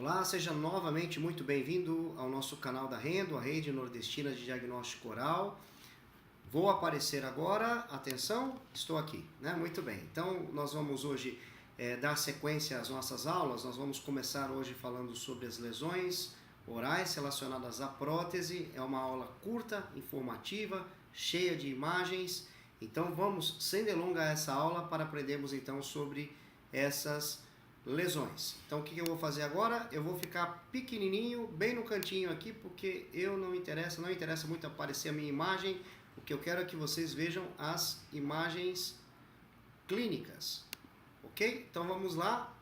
Olá, seja novamente muito bem-vindo ao nosso canal da Rendo, a Rede Nordestina de Diagnóstico Oral. Vou aparecer agora, atenção, estou aqui, né? Muito bem, então nós vamos hoje dar sequência às nossas aulas. Nós vamos começar hoje falando sobre as lesões orais relacionadas à prótese. É uma aula curta, informativa, cheia de imagens. Então vamos, sem delongar essa aula, para aprendermos então sobre essas lesões. Então o que eu vou fazer agora? Eu vou ficar pequenininho, bem no cantinho aqui, porque não interessa muito aparecer a minha imagem. O que eu quero é que vocês vejam as imagens clínicas, ok? Então vamos lá,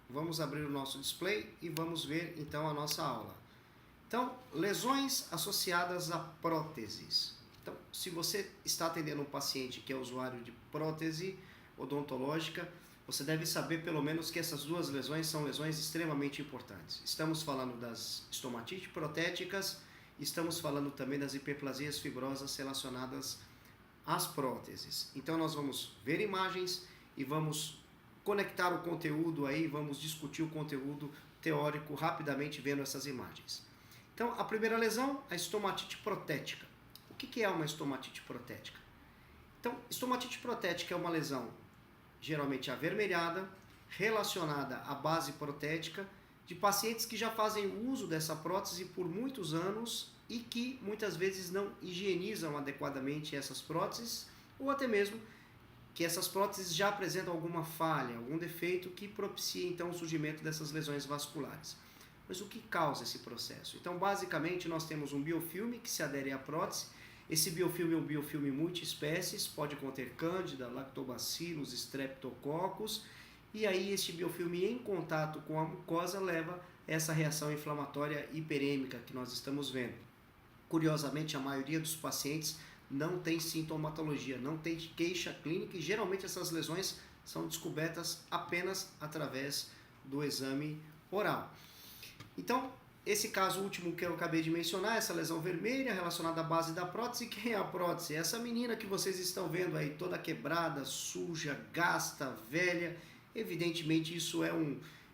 vamos abrir o nosso display e vamos ver então a nossa aula. Então, lesões associadas a próteses. Então, se você está atendendo um paciente que é usuário de prótese odontológica, você deve saber pelo menos que essas duas lesões são lesões extremamente importantes. Estamos falando das estomatites protéticas, estamos falando também das hiperplasias fibrosas relacionadas às próteses. Então nós vamos ver imagens e vamos conectar o conteúdo aí, vamos discutir o conteúdo teórico rapidamente vendo essas imagens. Então a primeira lesão, a estomatite protética. O que é uma estomatite protética? Então, estomatite protética é uma lesão geralmente avermelhada, relacionada à base protética, de pacientes que já fazem uso dessa prótese por muitos anos e que muitas vezes não higienizam adequadamente essas próteses, ou até mesmo que essas próteses já apresentam alguma falha, algum defeito que propicia então o surgimento dessas lesões vasculares. Mas o que causa esse processo? Então, basicamente, nós temos um biofilme que se adere à prótese. Esse biofilme é um biofilme multiespécies, pode conter cândida, lactobacillus, streptococcus, e aí este biofilme em contato com a mucosa leva a essa reação inflamatória hiperêmica que nós estamos vendo. Curiosamente, a maioria dos pacientes não tem sintomatologia, não tem queixa clínica, e geralmente essas lesões são descobertas apenas através do exame oral. Então, esse caso último que eu acabei de mencionar, essa lesão vermelha relacionada à base da prótese, quem é a prótese? Essa menina que vocês estão vendo aí, toda quebrada, suja, gasta, velha. Evidentemente isso é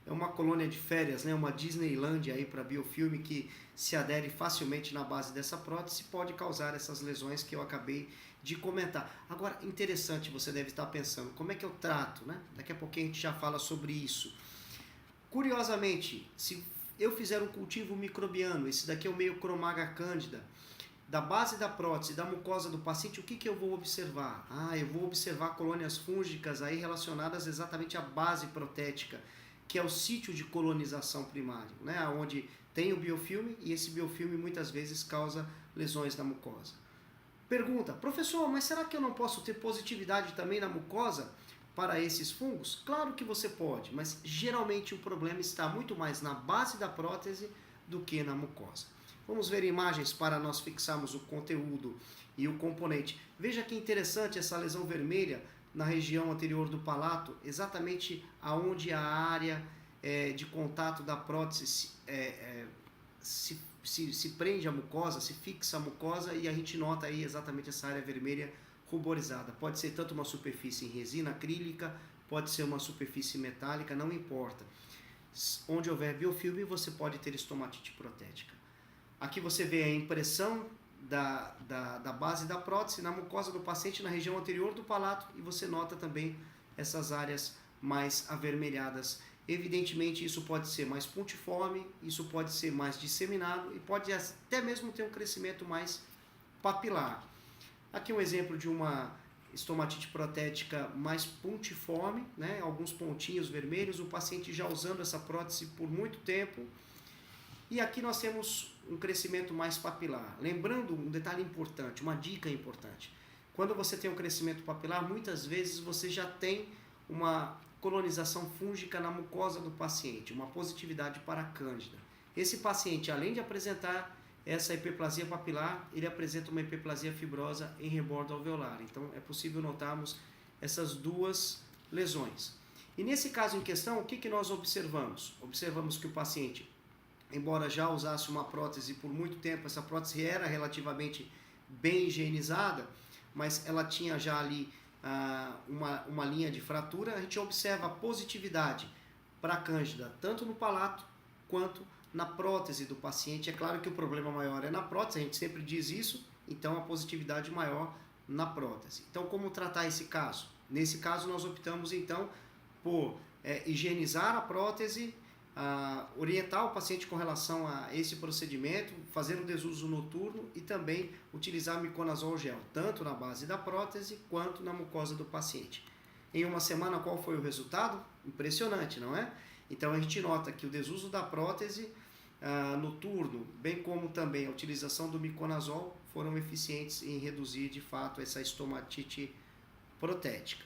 uma colônia de férias, né? Uma Disneylandia aí para biofilme que se adere facilmente na base dessa prótese, pode causar essas lesões que eu acabei de comentar. Agora, interessante, você deve estar pensando, como é que eu trato, né? Daqui a pouquinho a gente já fala sobre isso. Curiosamente, se eu fizer um cultivo microbiano, esse daqui é o Meiocromaga candida, da base da prótese, da mucosa do paciente, o que eu vou observar? Eu vou observar colônias fúngicas aí relacionadas exatamente à base protética, que é o sítio de colonização primário, né? Onde tem o biofilme e esse biofilme muitas vezes causa lesões na mucosa. Pergunta, professor, mas será que eu não posso ter positividade também na mucosa para esses fungos? Claro que você pode, mas geralmente o problema está muito mais na base da prótese do que na mucosa. Vamos ver imagens para nós fixarmos o conteúdo e o componente. Veja que interessante essa lesão vermelha na região anterior do palato, exatamente aonde a área de contato da prótese se prende a mucosa, se fixa a mucosa, e a gente nota aí exatamente essa área vermelha ruborizada. Pode ser tanto uma superfície em resina acrílica, pode ser uma superfície metálica, não importa. Onde houver biofilme, você pode ter estomatite protética. Aqui você vê a impressão da base da prótese na mucosa do paciente, na região anterior do palato, e você nota também essas áreas mais avermelhadas. Evidentemente, isso pode ser mais pontiforme, isso pode ser mais disseminado e pode até mesmo ter um crescimento mais papilar. Aqui um exemplo de uma estomatite protética mais pontiforme, né? Alguns pontinhos vermelhos, o paciente já usando essa prótese por muito tempo. E aqui nós temos um crescimento mais papilar. Lembrando um detalhe importante, uma dica importante. Quando você tem um crescimento papilar, muitas vezes você já tem uma colonização fúngica na mucosa do paciente, uma positividade para a cândida. Esse paciente, além de apresentar essa hiperplasia papilar, ele apresenta uma hiperplasia fibrosa em rebordo alveolar. Então é possível notarmos essas duas lesões. E nesse caso em questão, o que nós observamos? Observamos que o paciente, embora já usasse uma prótese por muito tempo, essa prótese era relativamente bem higienizada, mas ela tinha já ali uma linha de fratura. A gente observa a positividade para a cândida, tanto no palato quanto na prótese do paciente. É claro que o problema maior é na prótese, a gente sempre diz isso, então a positividade maior na prótese. Então, como tratar esse caso? Nesse caso, nós optamos então por higienizar a prótese, orientar o paciente com relação a esse procedimento, fazer um desuso noturno e também utilizar miconazol gel, tanto na base da prótese quanto na mucosa do paciente. Em uma semana, qual foi o resultado? Impressionante, não é? Então a gente nota que o desuso da prótese noturno, bem como também a utilização do miconazol, foram eficientes em reduzir de fato essa estomatite protética.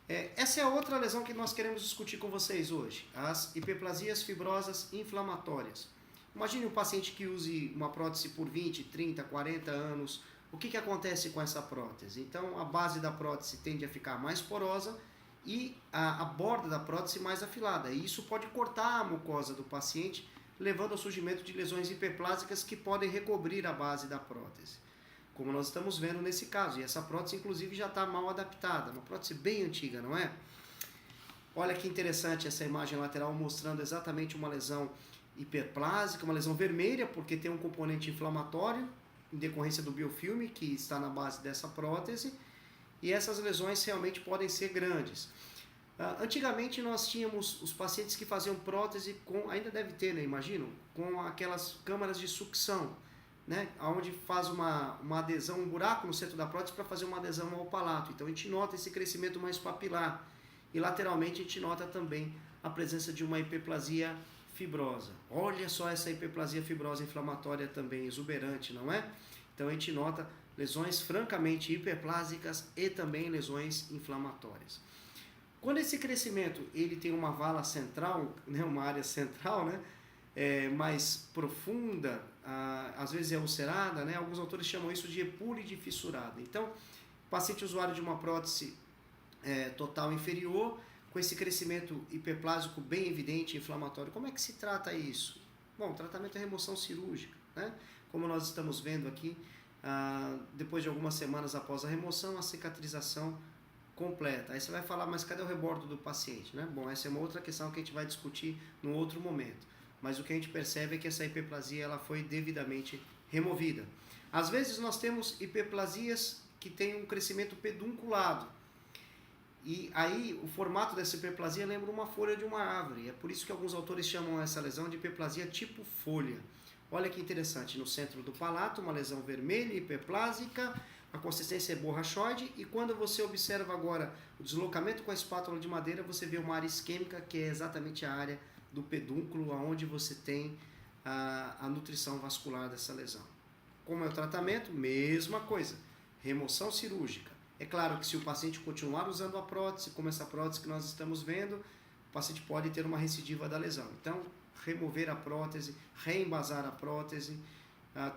Essa é outra lesão que nós queremos discutir com vocês hoje, as hiperplasias fibrosas inflamatórias. Imagine um paciente que use uma prótese por 20, 30, 40 anos. O que acontece com essa prótese? Então a base da prótese tende a ficar mais porosa e a borda da prótese mais afilada. E isso pode cortar a mucosa do paciente, levando ao surgimento de lesões hiperplásicas que podem recobrir a base da prótese, como nós estamos vendo nesse caso. E essa prótese, inclusive, já está mal adaptada, uma prótese bem antiga, não é? Olha que interessante essa imagem lateral mostrando exatamente uma lesão hiperplásica, uma lesão vermelha, porque tem um componente inflamatório em decorrência do biofilme que está na base dessa prótese, e essas lesões realmente podem ser grandes. Antigamente nós tínhamos os pacientes que faziam prótese com, ainda deve ter, né, imagino, com aquelas câmaras de sucção, né, onde faz uma adesão, um buraco no centro da prótese para fazer uma adesão ao palato. Então a gente nota esse crescimento mais papilar e lateralmente a gente nota também a presença de uma hiperplasia fibrosa. Olha só essa hiperplasia fibrosa inflamatória também exuberante, não é? Então a gente nota lesões francamente hiperplásicas e também lesões inflamatórias. Quando esse crescimento ele tem uma vala central, né, uma área central, né, mais profunda, às vezes é ulcerada, né, alguns autores chamam isso de epúlide fissurada. Então, o paciente usuário de uma prótese total inferior, com esse crescimento hiperplásico bem evidente, inflamatório, como é que se trata isso? Bom, o tratamento é remoção cirúrgica, né? Como nós estamos vendo aqui, depois de algumas semanas após a remoção, a cicatrização completa. Aí você vai falar, mas cadê o rebordo do paciente, né? Bom, essa é uma outra questão que a gente vai discutir num outro momento. Mas o que a gente percebe é que essa hiperplasia ela foi devidamente removida. Às vezes nós temos hiperplasias que têm um crescimento pedunculado. E aí o formato dessa hiperplasia lembra uma folha de uma árvore. É por isso que alguns autores chamam essa lesão de hiperplasia tipo folha. Olha que interessante, no centro do palato, uma lesão vermelha, hiperplásica, a consistência é borrachoide, e quando você observa agora o deslocamento com a espátula de madeira, você vê uma área isquêmica, que é exatamente a área do pedúnculo, onde você tem a nutrição vascular dessa lesão. Como é o tratamento? Mesma coisa, remoção cirúrgica. É claro que se o paciente continuar usando a prótese, como essa prótese que nós estamos vendo, o paciente pode ter uma recidiva da lesão. Então, remover a prótese, reembasar a prótese,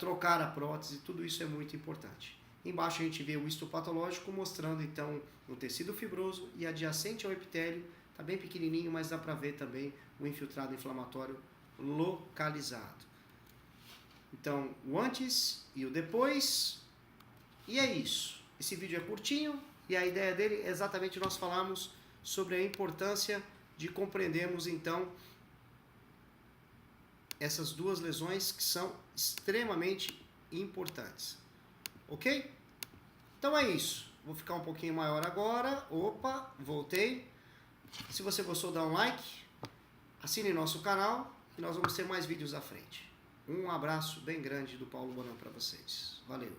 trocar a prótese, tudo isso é muito importante. Embaixo a gente vê o histopatológico mostrando então um tecido fibroso e adjacente ao epitélio, está bem pequenininho, mas dá para ver também o infiltrado inflamatório localizado. Então, o antes e o depois, e é isso. Esse vídeo é curtinho e a ideia dele é exatamente nós falarmos sobre a importância de compreendermos então essas duas lesões que são extremamente importantes. Ok? Então é isso. Vou ficar um pouquinho maior agora. Opa, voltei. Se você gostou, dá um like. Assine nosso canal e nós vamos ter mais vídeos à frente. Um abraço bem grande do Paulo Bonan para vocês. Valeu!